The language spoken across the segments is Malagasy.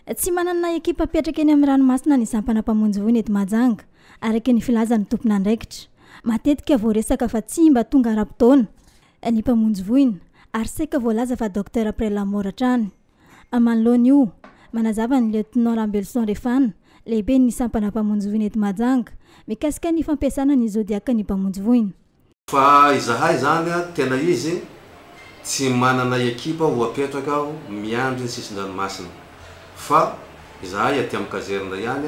Tsy manana ekipa petraka eny amin'ny ranomasina ny sampana-pamonjy voina eto Mahajanga araka ny filazan'ny tompona andraikitra. Matetika voaresaka fa tsy mba tonga ara-potoana ny mpamonjy voina ary saika voalaza fa Dr Aprela Moratrany. Amanoloana io manazava ny Lieutenant Rambelson Refana lehibe ny sampana-pamonjy voina eto Mahajanga mikasika ny fampiasana ny zodiaka ny mpamonjy voina. Fa izahay zany tena izy tsy manana ekipa ho apetraka miandry ny sisin-dranomasina fa izahay aty amin'ny kazerina ihany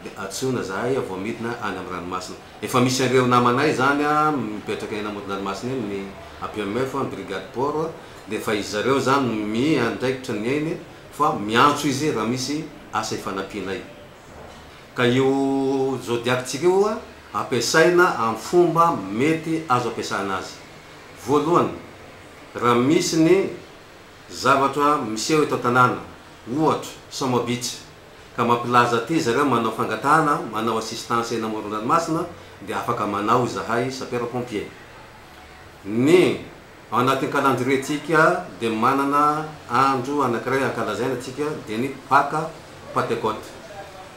dia atsona zahay vao midina any amin'ny ranomasina. Efa misy ireo namanay zany mipetraka eny amin'ny ranomasina eny ny APMF ny brigade port dia fa izy zareo zany miandraikitra ny eny fa miantso izy raha misy asa ifanampianay. Ka io zodiakantsika io ampiasaina amin'ny fomba mety azo ampiasana azy. Voalohany, raha misy ny zavatra miseho eto tanàna, ohatra samabitsy, ka mampilaza aty zareo manao fangatahana, manao assistance eny amoron-dranomasina dia afaka manao izahay sapeur-pompier. Ny ao anatin'ny calendrier-tsika dia manana andro anankiray ankalazaina atsika dia ny Pâques Pentecôte.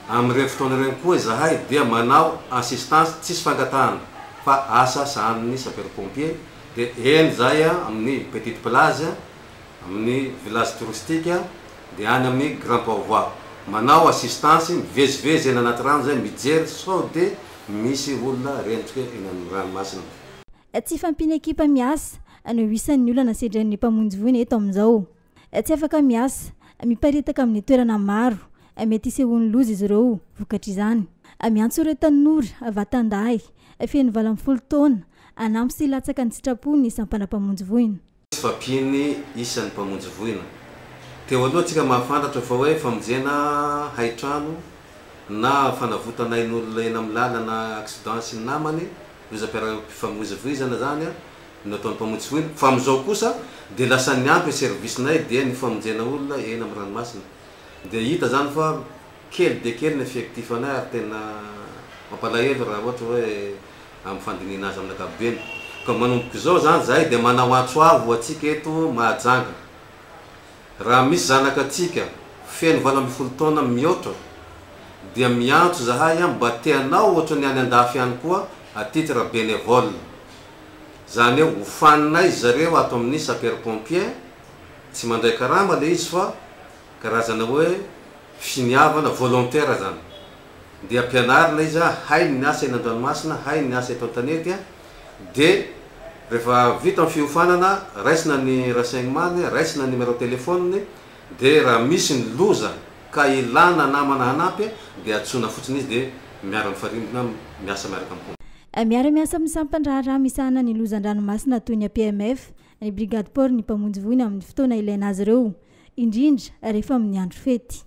Amin'ireny fotoana ireny koa izahay dia manao assistance tsisy fangatahana fa asa sahanin'ny sapeur-pompier dia eny zay amin'ny petite plage, amin'ny village touristique dia any amin'ny grand pourvoi manao assistance mivezivezy eny anaty rano zay mijery sao dia misy olona rentrika eny amin'ny ranomasina. Tsy fampina ekipa miasa no isan'ny olona sedran'ny mpamonjy voina eto amin'izao. Tsy afaka miasa miparitaka amin'ny toerana maro mety isehon'ny loza izy ireo vokatra izany. Miantso ireo tanora vatandahy feno 20 taona anampy sy latsaka ny sitrapony sampana-mpamonjy voina. Fampiny isan'ny mpamonjy voina. Teo aloha tsika mahafantatra fa hoe famonjena haitrano na fanavotana ain'olona eny amin'ny lalana accident sy ny namany lozam-pifamoivoizana zany no ataon'ny mpamonjy voina. Fa amin'izao kosa dia lasa niampy servicenay dia ny famonjena olona eny amin'ny ranomasina. Dia hita zany fa kely dia kely ny effectif-anay ary tena mampalahelo raha ohatra hoe amin'ny fandinihana azy amin'ny ankapobeny. Ka manomboka izao zany zahay dia manao antsoavo atsika eto Mahajanga. Raha misy zanaka atsika feno 20 taona mihoatra dia miantso zahay mba teanao ohatra ny any andafy ihany koa à titre bénévole. Zany hoe hofaninay zareo ato amin'ny sapeur-pompier tsy mandray karama le izy fa karazana hoe finiavana volontaire zany. Dia ampianarina izy hainy ny asa eny an-dranomasina, hainy ny asa eto an-tanety dia rehefa vita amin'ny fiofanana raisina ny renseignement, raisina ny numéro téléphone dia raha misy ny loza ka ilana namana hanampy dia atsona fotsiny izy dia miara-mifarimbona miasa miaraka amin'ny miara-miasa amin'ny sampandrara misahana ny lozan-dranomasina toy ny APMF, ny brigade port ny mpamonjy voina amin'ny fotoana ilaina azy ireo indrindra rehefa amin'ny andro fety.